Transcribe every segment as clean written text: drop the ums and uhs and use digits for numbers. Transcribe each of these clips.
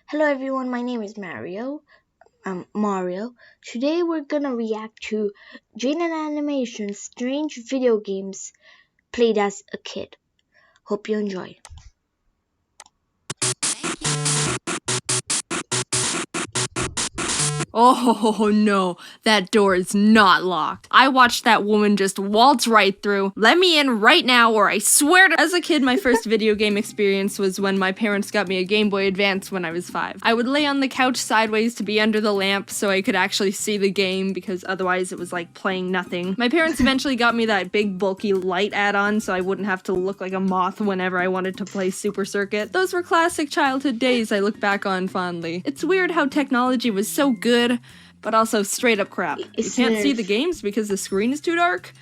Hello everyone, my name is Mario. Today we're gonna react to Jaiden Animations strange video games played as a kid. Hope you enjoy. Oh no, that door is not locked. I watched that woman just waltz right through. Let me in right now or I swear to— As a kid, my first video game experience was when my parents got me a Game Boy Advance when I was 5. I would lay on the couch sideways to be under the lamp so I could actually see the game because otherwise it was like playing nothing. My parents eventually got me that big bulky light add-on so I wouldn't have to look like a moth whenever I wanted to play Super Circuit. Those were classic childhood days I look back on fondly. It's weird how technology was so good, but also straight up crap. You can't see the games because the screen is too dark?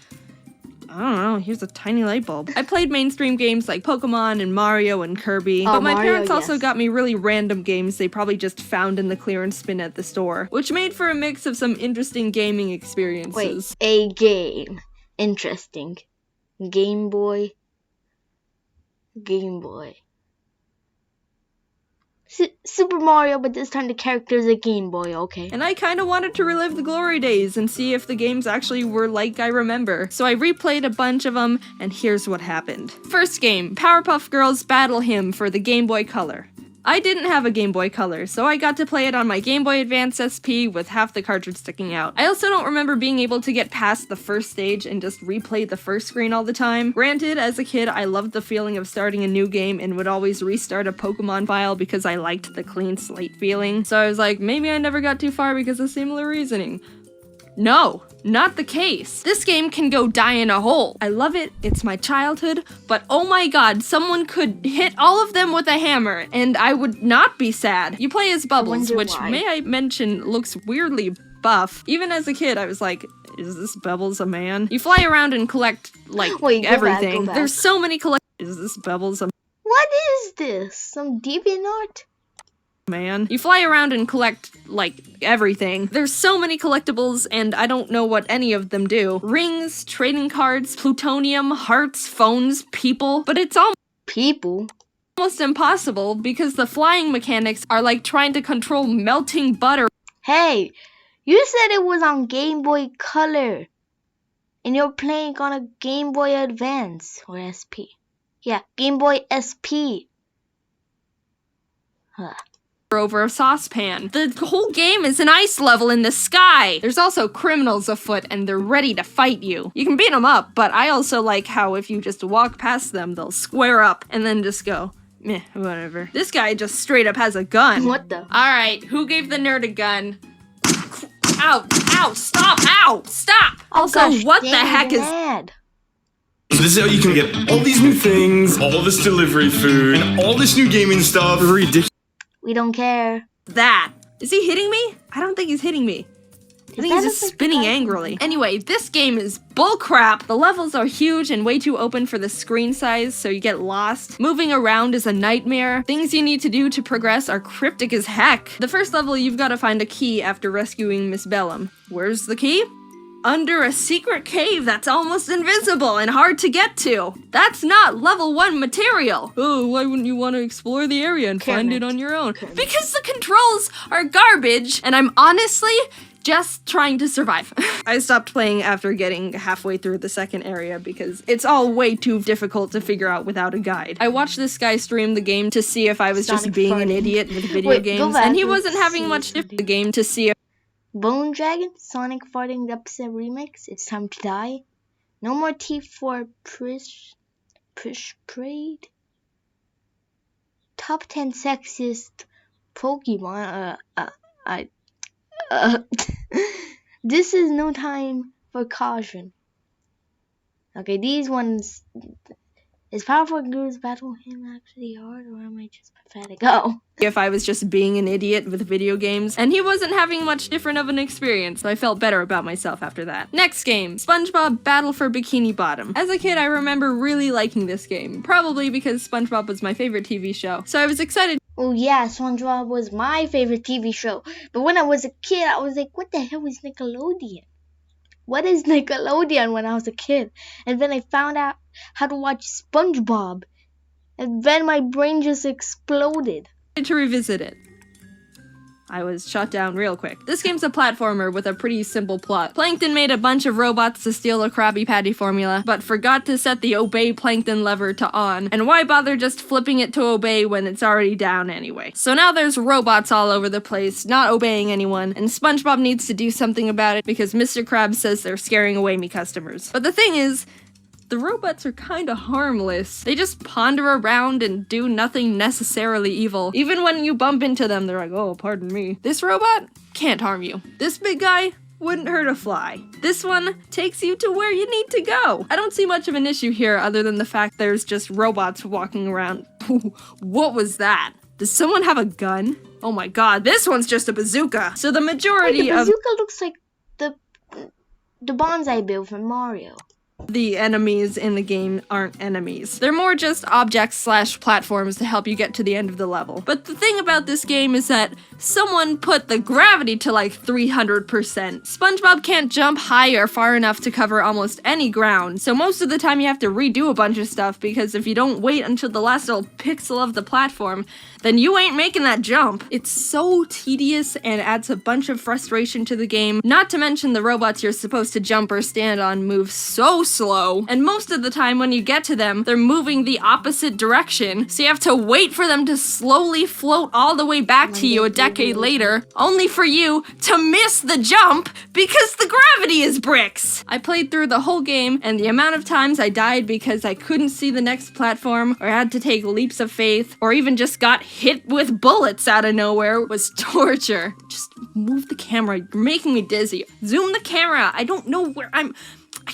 I don't know, here's a tiny light bulb. I played mainstream games like Pokemon and Mario and Kirby, but my parents also got me really random games they probably just found in the clearance bin at the store, which made for a mix of some interesting gaming experiences. Wait, a game. Interesting. Game Boy. Super Mario, but this time the character is a Game Boy, okay. And I kinda wanted to relive the glory days and see if the games actually were like I remember. So I replayed a bunch of them, and here's what happened. First game, Powerpuff Girls Battle Hymn for the Game Boy Color. I didn't have a Game Boy Color, so I got to play it on my Game Boy Advance SP with half the cartridge sticking out. I also don't remember being able to get past the first stage and just replay the first screen all the time. Granted, as a kid, I loved the feeling of starting a new game and would always restart a Pokemon file because I liked the clean slate feeling. So I was like, maybe I never got too far because of similar reasoning. No, not the case. This game can go die in a hole. I love it, it's my childhood, but oh my god, someone could hit all of them with a hammer, and I would not be sad. You play as Bubbles, which, may I mention, looks weirdly buff. Even as a kid, I was like, is this Bubbles a man? You fly around and collect, like, everything. Go back. There's so many Is this Bubbles a What is this? Some DeviantArt? Man. You fly around and collect, like, everything. There's so many collectibles, and I don't know what any of them do. Rings, trading cards, plutonium, hearts, phones, people, but it's all almost impossible because the flying mechanics are like trying to control melting butter. Hey, you said it was on Game Boy Color, and you're playing on a Game Boy Advance, or SP. Yeah, Game Boy SP. Huh. Over a saucepan. The whole game is an ice level in the sky. There's also criminals afoot and they're ready to fight you. You can beat them up, but I also like how if you just walk past them, they'll square up and then just go, meh, whatever. This guy just straight up has a gun. What the? Alright, who gave the nerd a gun? Ow, ow, stop, ow, stop! Oh, also, gosh, what the heck is— mad. So this is how you can get all these new things, all this delivery food, and all this new gaming stuff. Ridiculous. We don't care. that? Is he hitting me? I don't think he's hitting me. I think he's just spinning angrily. Anyway, this game is bullcrap. The levels are huge and way too open for the screen size, so you get lost. Moving around is a nightmare. Things you need to do to progress are cryptic as heck. The first level, you've got to find a key after rescuing Miss Bellum. Where's the key? Under a secret cave that's almost invisible and hard to get to. That's not level 1 material. Oh, why wouldn't you want to explore the area and find it on your own? Because the controls are garbage, and I'm honestly just trying to survive. I stopped playing after getting halfway through the second area because it's all way too difficult to figure out without a guide. I watched this guy stream the game to see if I was just being an idiot with video games, and he wasn't having much difference the game to see if Bone Dragon, Sonic Farting the Upset Remix, It's Time to Die. No more teeth for Prish Parade. Top 10 sexiest Pokemon. This is no time for caution. Okay, these ones. Is Powerful Girls Battle Hymn actually hard, or am I just pathetic? Oh. If I was just being an idiot with video games, and he wasn't having much different of an experience, so I felt better about myself after that. Next game, SpongeBob Battle for Bikini Bottom. As a kid, I remember really liking this game, probably because SpongeBob was my favorite TV show, so I was excited. Oh yeah, SpongeBob was my favorite TV show, but when I was a kid, I was like, what the hell is Nickelodeon? What is Nickelodeon when I was a kid? And then I found out how to watch SpongeBob, and then my brain just exploded. To revisit it. I was shot down real quick. This game's a platformer with a pretty simple plot. Plankton made a bunch of robots to steal a Krabby Patty formula, but forgot to set the obey Plankton lever to on, and why bother just flipping it to obey when it's already down anyway? So now there's robots all over the place, not obeying anyone, and SpongeBob needs to do something about it because Mr. Krabs says they're scaring away me customers. But the thing is, the robots are kinda harmless. They just ponder around and do nothing necessarily evil. Even when you bump into them, they're like, oh, pardon me. This robot can't harm you. This big guy wouldn't hurt a fly. This one takes you to where you need to go. I don't see much of an issue here other than the fact there's just robots walking around. What was that? Does someone have a gun? Oh my god, this one's just a bazooka. So the majority the bazooka looks like the bonsai bill from Mario. The enemies in the game aren't enemies. They're more just objects/platforms to help you get to the end of the level. But the thing about this game is that someone put the gravity to like 300%. SpongeBob can't jump high or far enough to cover almost any ground, so most of the time you have to redo a bunch of stuff because if you don't wait until the last little pixel of the platform, then you ain't making that jump. It's so tedious and adds a bunch of frustration to the game, not to mention the robots you're supposed to jump or stand on move so slow, and most of the time when you get to them, they're moving the opposite direction, so you have to wait for them to slowly float all the way back to you a decade later, only for you to miss the jump because the gravity is bricks! I played through the whole game, and the amount of times I died because I couldn't see the next platform, or had to take leaps of faith, or even just got hit with bullets out of nowhere was torture. Just move the camera, you're making me dizzy. Zoom the camera, I don't know where I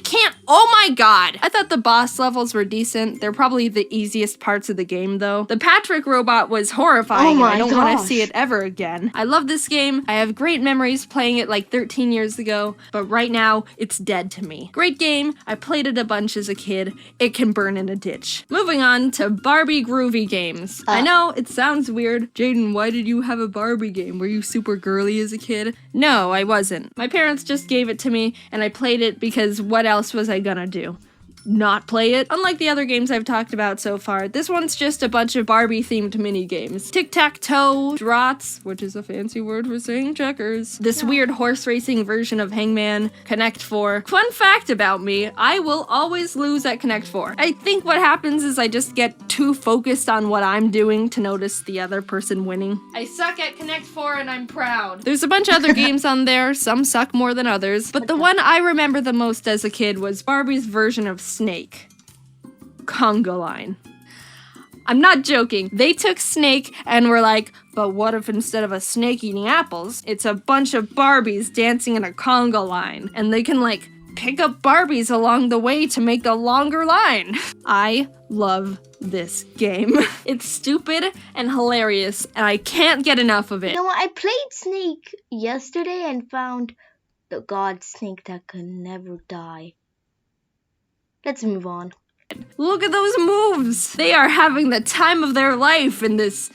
can't. Oh my god! I thought the boss levels were decent. They're probably the easiest parts of the game, though. The Patrick robot was horrifying, and I don't want to see it ever again. I love this game. I have great memories playing it like 13 years ago, but right now, it's dead to me. Great game. I played it a bunch as a kid. It can burn in a ditch. Moving on to Barbie Groovy games. I know, it sounds weird. Jaiden, why did you have a Barbie game? Were you super girly as a kid? No, I wasn't. My parents just gave it to me, and I played it because what else was I gonna do? Not play it? Unlike the other games I've talked about so far, this one's just a bunch of Barbie-themed mini-games. Tic-tac-toe, draughts, which is a fancy word for saying checkers, this weird horse racing version of Hangman, Connect 4. Fun fact about me, I will always lose at Connect 4. I think what happens is I just get too focused on what I'm doing to notice the other person winning. I suck at Connect 4 and I'm proud. There's a bunch of other games on there, some suck more than others, but the one I remember the most as a kid was Barbie's version of Snake. Conga line. I'm not joking. They took Snake and were like, but what if instead of a snake eating apples, it's a bunch of Barbies dancing in a conga line, and they can like pick up Barbies along the way to make a longer line. I love this game. It's stupid and hilarious, and I can't get enough of it. You know what? I played Snake yesterday and found the god snake that can never die. Let's move on. Look at those moves! They are having the time of their life in this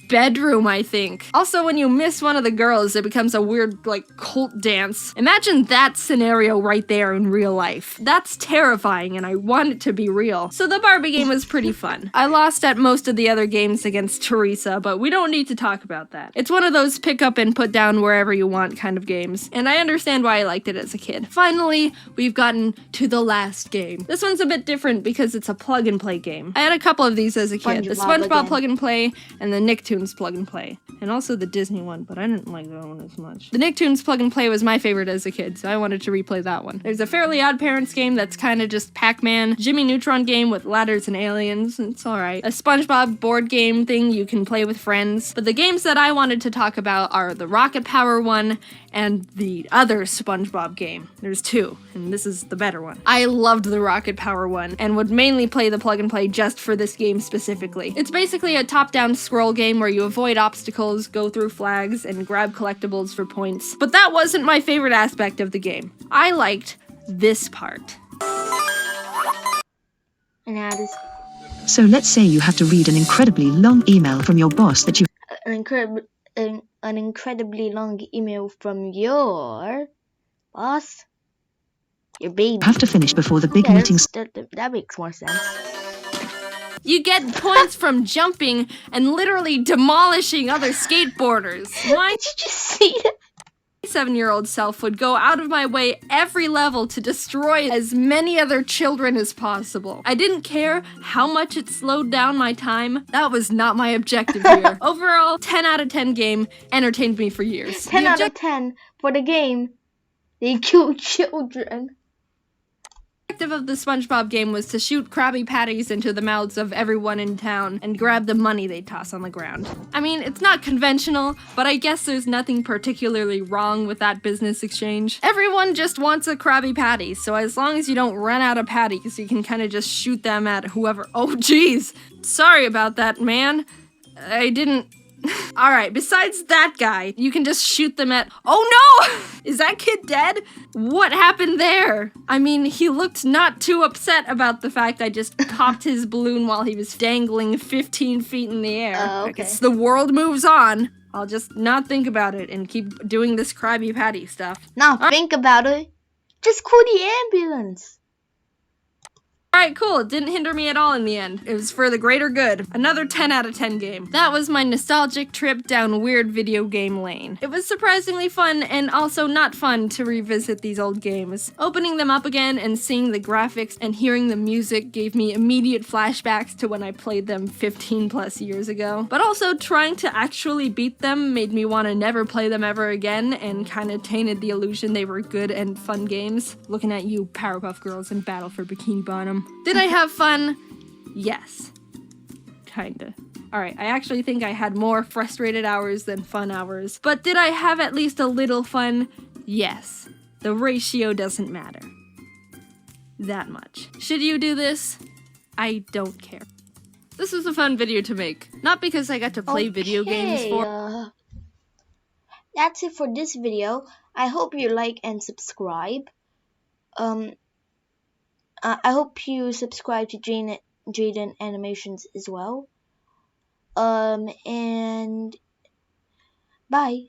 bedroom, I think. Also, when you miss one of the girls, it becomes a weird, like, cult dance. Imagine that scenario right there in real life. That's terrifying, and I want it to be real. So the Barbie game was pretty fun. I lost at most of the other games against Teresa, but we don't need to talk about that. It's one of those pick up and put down wherever you want kind of games, and I understand why I liked it as a kid. Finally, we've gotten to the last game. This one's a bit different because it's a plug and play game. I had a couple of these as a kid. The SpongeBob plug and play, and the Nicktoons plug and play, and also the Disney one, but I didn't like that one as much. The Nicktoons plug and play was my favorite as a kid, so I wanted to replay that one. There's a Fairly Odd Parents game that's kind of just Pac-Man, Jimmy Neutron game with ladders and aliens, it's alright. A SpongeBob board game thing you can play with friends, but the games that I wanted to talk about are the Rocket Power one and the other SpongeBob game. There's two, and this is the better one. I loved the Rocket Power one, and would mainly play the plug and play just for this game specifically. It's basically a top-down scroll game where you avoid obstacles, go through flags, and grab collectibles for points. But that wasn't my favorite aspect of the game. I liked this part. And now this So let's say you have to read an incredibly long email from your boss that you an incredibly long email from your boss, your baby. have to finish before the big meeting That makes more sense. You get points from jumping and literally demolishing other skateboarders. My Did you just see that? 7-year-old self would go out of my way every level to destroy as many other children as possible. I didn't care how much it slowed down my time. That was not my objective here. Overall, 10 out of 10 game, entertained me for years. 10 The out of 10 for the game. They kill children. objective of the SpongeBob game was to shoot Krabby Patties into the mouths of everyone in town and grab the money they toss on the ground. I mean, it's not conventional, but I guess there's nothing particularly wrong with that business exchange. Everyone just wants a Krabby Patty, so as long as you don't run out of patties, you can kind of just shoot them at whoever. Oh, jeez. Sorry about that, man. I didn't... Alright, besides that guy, you can just shoot them at- Oh no! Is that kid dead? What happened there? I mean, he looked not too upset about the fact I just popped his balloon while he was dangling 15 feet in the air. Oh, I okay. guess the world moves on. I'll just not think about it and keep doing this Krabby Patty stuff. Now think about it. Just call the ambulance. Alright, cool. It didn't hinder me at all in the end. It was for the greater good. Another 10 out of 10 game. That was my nostalgic trip down weird video game lane. It was surprisingly fun and also not fun to revisit these old games. Opening them up again and seeing the graphics and hearing the music gave me immediate flashbacks to when I played them 15 plus years ago. But also trying to actually beat them made me want to never play them ever again and kind of tainted the illusion they were good and fun games. Looking at you, Powerpuff Girls and Battle for Bikini Bottom. Did I have fun? Yes. Kinda. Alright, I actually think I had more frustrated hours than fun hours. But did I have at least a little fun? Yes. The ratio doesn't matter. That much. Should you do this? I don't care. This was a fun video to make. Not because I got to play video games for- That's it for this video. I hope you like and subscribe. I hope you subscribe to Jaiden Animations as well. And bye.